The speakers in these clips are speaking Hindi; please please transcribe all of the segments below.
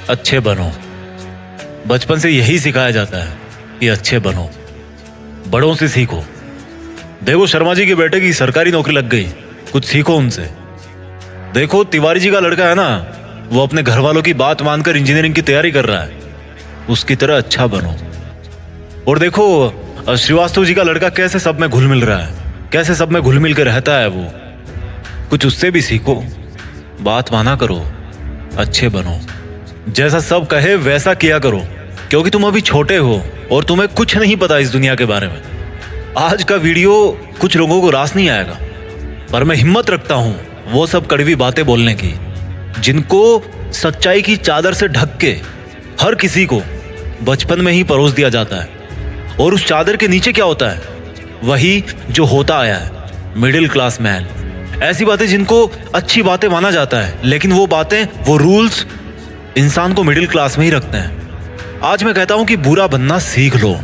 अच्छे बनो। बचपन से यही सिखाया जाता है कि अच्छे बनो, बड़ों से सीखो। देखो शर्मा जी के बेटे की सरकारी नौकरी लग गई, कुछ सीखो उनसे। देखो तिवारी जी का लड़का है ना, वो अपने घर वालों की बात मानकर इंजीनियरिंग की तैयारी कर रहा है, उसकी तरह अच्छा बनो। और देखो श्रीवास्तव जी का लड़का कैसे सब में घुल मिल रहा है, कैसे सब में घुल मिल के रहता है, वो कुछ उससे भी सीखो। बात माना करो, अच्छे बनो, जैसा सब कहे वैसा किया करो, क्योंकि तुम अभी छोटे हो और तुम्हें कुछ नहीं पता इस दुनिया के बारे में। आज का वीडियो कुछ लोगों को रास नहीं आएगा, पर मैं हिम्मत रखता हूं वो सब कड़वी बातें बोलने की, जिनको सच्चाई की चादर से ढक के हर किसी को बचपन में ही परोस दिया जाता है। और उस चादर के नीचे क्या होता है? वही जो होता आया है, मिडिल क्लास मैन। ऐसी बातें जिनको अच्छी बातें माना जाता है, लेकिन वो बातें, वो रूल्स इंसान को मिडिल क्लास में ही रखते हैं। आज मैं कहता हूं कि बुरा बनना सीख लो।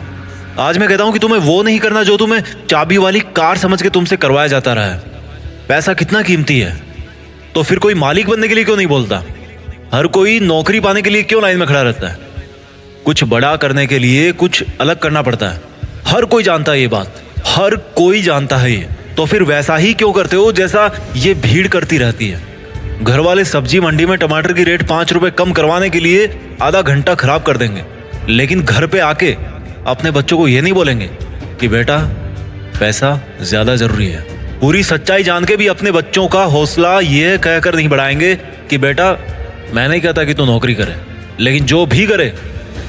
आज मैं कहता हूं कि तुम्हें वो नहीं करना जो तुम्हें चाबी वाली कार समझ के तुमसे करवाया जाता रहा है। पैसा कितना कीमती है, तो फिर कोई मालिक बनने के लिए क्यों नहीं बोलता? हर कोई नौकरी पाने के लिए क्यों लाइन में खड़ा रहता है? कुछ बड़ा करने के लिए कुछ अलग करना पड़ता है। हर कोई जानता है ये बात, हर कोई जानता है ये। तो फिर वैसा ही क्यों करते हो जैसा ये भीड़ करती रहती है? घर वाले सब्जी मंडी में टमाटर की रेट 5 रुपए कम करवाने के लिए आधा घंटा खराब कर देंगे, लेकिन घर पे आके अपने बच्चों को ये नहीं बोलेंगे कि बेटा पैसा ज्यादा जरूरी है। पूरी सच्चाई जान के भी अपने बच्चों का हौसला ये कहकर नहीं बढ़ाएंगे कि बेटा मैं नहीं कहता कि तू नौकरी करे, लेकिन जो भी करे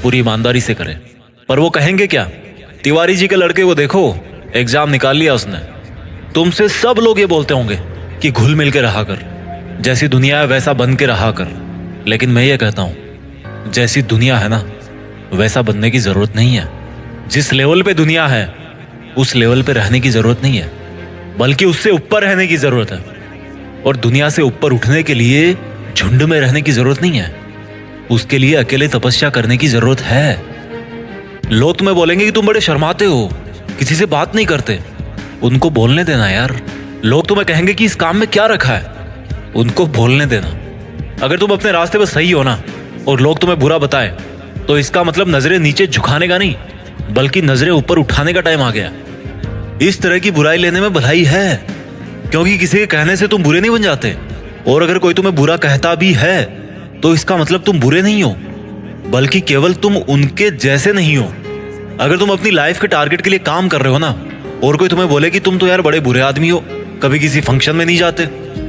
पूरी ईमानदारी से करे। पर वो कहेंगे क्या? तिवारी जी के लड़के को देखो, एग्जाम निकाल लिया उसने। तुमसे सब लोग ये बोलते होंगे कि घुल मिल के रहा कर, जैसी दुनिया है वैसा बन के रहा कर। लेकिन मैं ये कहता हूं, जैसी दुनिया है ना वैसा बनने की जरूरत नहीं है। जिस लेवल पे दुनिया है उस लेवल पे रहने की जरूरत नहीं है, बल्कि उससे ऊपर रहने की जरूरत है। और दुनिया से ऊपर उठने के लिए झुंड में रहने की जरूरत नहीं है, उसके लिए अकेले तपस्या करने की जरूरत है। लोग तुम्हें बोलेंगे कि तुम बड़े शर्माते हो, किसी से बात नहीं करते। उनको बोलने देना यार। लोग तुम्हें कहेंगे कि इस काम में क्या रखा है, उनको बोलने देना। अगर तुम अपने रास्ते पर सही हो ना और लोग तुम्हें बुरा बताए, तो इसका मतलब नजरें नीचे झुकाने का नहीं, बल्कि नजरें ऊपर उठाने का टाइम आ गया। इस तरह की बुराई लेने में भलाई है, क्योंकि किसी के कहने से तुम बुरे नहीं बन जाते। और अगर कोई तुम्हें बुरा कहता भी है तो इसका मतलब तुम बुरे नहीं हो, बल्कि केवल तुम उनके जैसे नहीं हो। अगर तुम अपनी लाइफ के टारगेट के लिए काम कर रहे हो ना, और कोई तुम्हें बोले कि तुम तो यार बड़े बुरे आदमी हो, कभी किसी फंक्शन में नहीं जाते,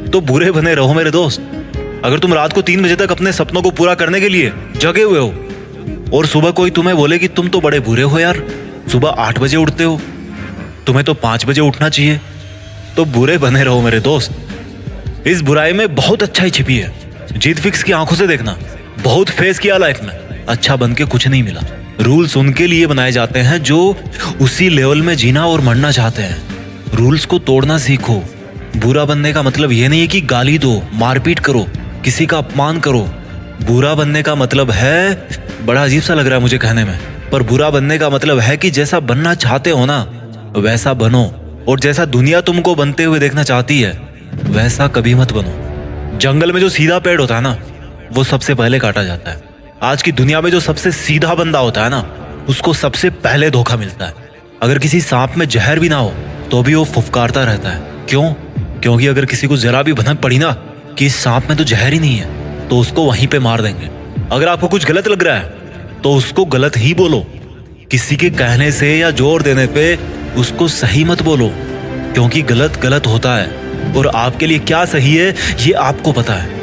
तो बुरे बने रहो मेरे दोस्त। अगर तुम रात को 3 बजे तक अपने सपनों को पूरा करने के लिए जगे हुए हो, और सुबह कोई तुम्हें बोले कि तुम तो बड़े बुरे हो यार, सुबह 8 बजे उठते हो, तुम्हें तो 5 बजे उठना चाहिए, तो बुरे बने रहो मेरे दोस्त। इस बुराई में बहुत अच्छाई छिपी है। जीत फिक्स की आंखों से देखना। बहुत फेस किया लाइफ में, अच्छा बन के कुछ नहीं मिला। रूल्स उनके लिए बनाए जाते हैं जो उसी लेवल में जीना और मरना चाहते हैं। रूल्स को तोड़ना सीखो। बुरा बनने का मतलब ये नहीं है कि गाली दो, मारपीट करो, किसी का अपमान करो। बुरा बनने का मतलब है, बड़ा अजीब सा लग रहा है मुझे कहने में, पर बुरा बनने का मतलब है कि जैसा बनना चाहते हो ना वैसा बनो, और जैसा दुनिया तुमको बनते हुए देखना चाहती है वैसा कभी मत बनो। जंगल में जो सीधा पेड़ होता है ना वो सबसे पहले काटा जाता है। आज की दुनिया में जो सबसे सीधा बंदा होता है ना उसको सबसे पहले धोखा मिलता है। अगर किसी सांप में जहर भी ना हो तो भी वो फुफकारता रहता है। क्यों? क्योंकि अगर किसी को जरा भी भनक पड़ी ना कि इस सांप में तो जहर ही नहीं है, तो उसको वहीं पे मार देंगे। अगर आपको कुछ गलत लग रहा है तो उसको गलत ही बोलो। किसी के कहने से या जोर देने पे उसको सही मत बोलो, क्योंकि गलत गलत होता है और आपके लिए क्या सही है ये आपको पता है।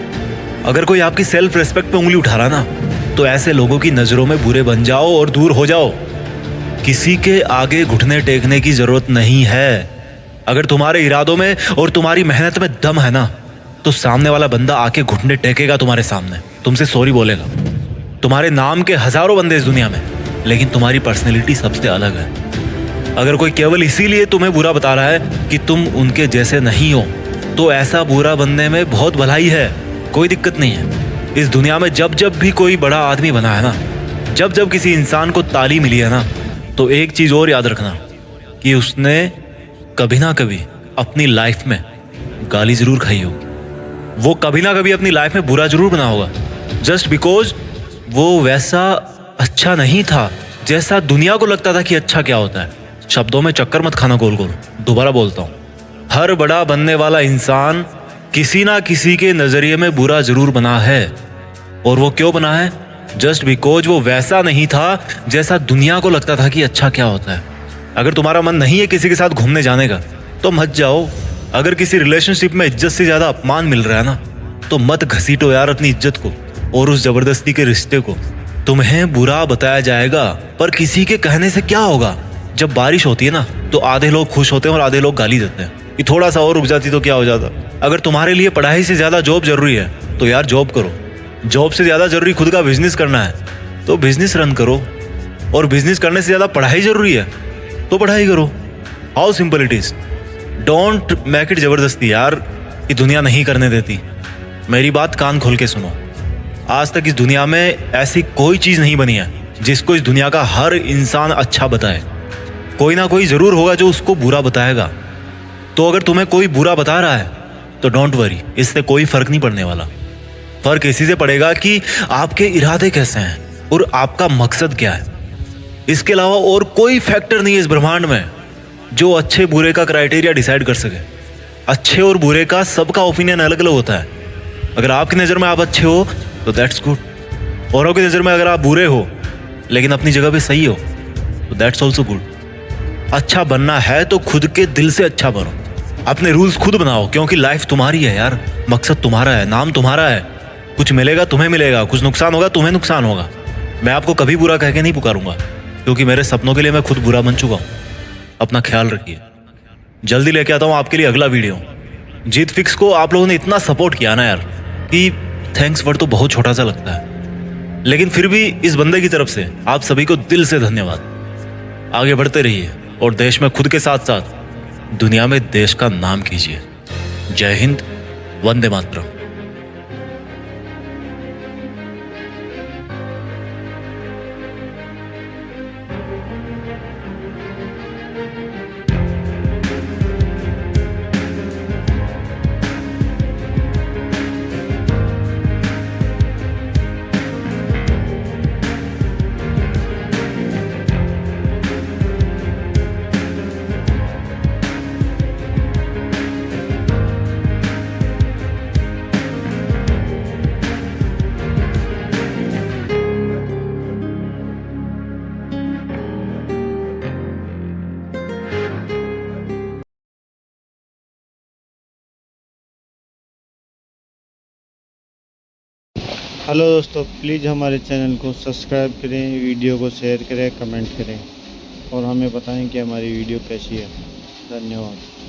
अगर कोई आपकी सेल्फ रेस्पेक्ट पे उंगली उठा रहा ना तो ऐसे लोगों की नजरों में बुरे बन जाओ और दूर हो जाओ। किसी के आगे घुटने टेकने की जरूरत नहीं है। अगर तुम्हारे इरादों में और तुम्हारी मेहनत में दम है ना तो सामने वाला बंदा आके घुटने टेकेगा तुम्हारे सामने, तुमसे सॉरी बोलेगा। तुम्हारे नाम के हजारों बंदे इस दुनिया में, लेकिन तुम्हारी पर्सनैलिटी सबसे अलग है। अगर कोई केवल इसीलिए तुम्हें बुरा बता रहा है कि तुम उनके जैसे नहीं हो, तो ऐसा बुरा बनने में बहुत भलाई है, कोई दिक्कत नहीं है। इस दुनिया में जब जब भी कोई बड़ा आदमी बना है ना, जब जब किसी इंसान को ताली मिली है ना, तो एक चीज और याद रखना कि उसने कभी ना कभी अपनी लाइफ में गाली जरूर खाई होगी। वो कभी ना कभी अपनी लाइफ में बुरा जरूर बना होगा, जस्ट बिकॉज वो वैसा अच्छा नहीं था जैसा दुनिया को लगता था कि अच्छा क्या होता है। शब्दों में चक्कर मत खाना गोल गोल। दोबारा बोलता हूँ, हर बड़ा बनने वाला इंसान किसी ना किसी के नजरिए में बुरा जरूर बना है। और वो क्यों बना है? जस्ट बिकॉज वो वैसा नहीं था जैसा दुनिया को लगता था कि अच्छा क्या होता है। अगर तुम्हारा मन नहीं है किसी के साथ घूमने जाने का तो मत जाओ। अगर किसी रिलेशनशिप में इज्जत से ज्यादा अपमान मिल रहा है ना तो मत घसीटो यार अपनी इज्जत को और उस जबरदस्ती के रिश्ते को। तुम्हें बुरा बताया जाएगा पर किसी के कहने से क्या होगा। जब बारिश होती है ना तो आधे लोग खुश होते हैं और आधे लोग गाली देते हैं कि थोड़ा सा और रुक जाती तो क्या हो जाता। अगर तुम्हारे लिए पढ़ाई से ज्यादा जॉब जरूरी है तो यार जॉब करो। जॉब से ज्यादा जरूरी खुद का बिजनेस करना है तो बिजनेस रन करो। और बिजनेस करने से ज्यादा पढ़ाई जरूरी है तो पढ़ाई करो। How simple it is. Don't make it जबरदस्ती यार कि दुनिया नहीं करने देती। मेरी बात कान खोल के सुनो। आज तक इस दुनिया में ऐसी कोई चीज नहीं बनी है जिसको इस दुनिया का हर इंसान अच्छा बताए। कोई ना कोई जरूर होगा जो उसको बुरा बताएगा। तो अगर तुम्हें कोई बुरा बता रहा है तो डोंट वरी, इससे कोई फर्क नहीं पड़ने वाला। फर्क इसी से पड़ेगा कि आपके इरादे कैसे हैं और आपका मकसद क्या है। इसके अलावा और कोई फैक्टर नहीं है इस ब्रह्मांड में जो अच्छे बुरे का क्राइटेरिया डिसाइड कर सके। अच्छे और बुरे का सबका ओपिनियन अलग अलग होता है। अगर आपकी नज़र में आप अच्छे हो तो दैट्स गुड। औरों की नज़र में अगर आप बुरे हो लेकिन अपनी जगह पे सही हो तो दैट्स ऑल्सो गुड। अच्छा बनना है तो खुद के दिल से अच्छा बनो। अपने रूल्स खुद बनाओ क्योंकि लाइफ तुम्हारी है यार। मकसद तुम्हारा है, नाम तुम्हारा है। कुछ मिलेगा तुम्हें मिलेगा, कुछ नुकसान होगा तुम्हें नुकसान होगा। मैं आपको कभी बुरा कह के नहीं पुकारूंगा क्योंकि मेरे सपनों के लिए मैं खुद बुरा बन चुका हूँ। अपना ख्याल रखिए। जल्दी लेके आता हूँ आपके लिए अगला वीडियो। जीत फिक्स को आप लोगों ने इतना सपोर्ट किया ना यार कि थैंक्स वर्ड तो बहुत छोटा सा लगता है, लेकिन फिर भी इस बंदे की तरफ से आप सभी को दिल से धन्यवाद। आगे बढ़ते रहिए और देश में खुद के साथ साथ दुनिया में देश का नाम कीजिए। जय हिंद, वंदे मातरम। हेलो दोस्तों, प्लीज़ हमारे चैनल को सब्सक्राइब करें, वीडियो को शेयर करें, कमेंट करें और हमें बताएं कि हमारी वीडियो कैसी है। धन्यवाद।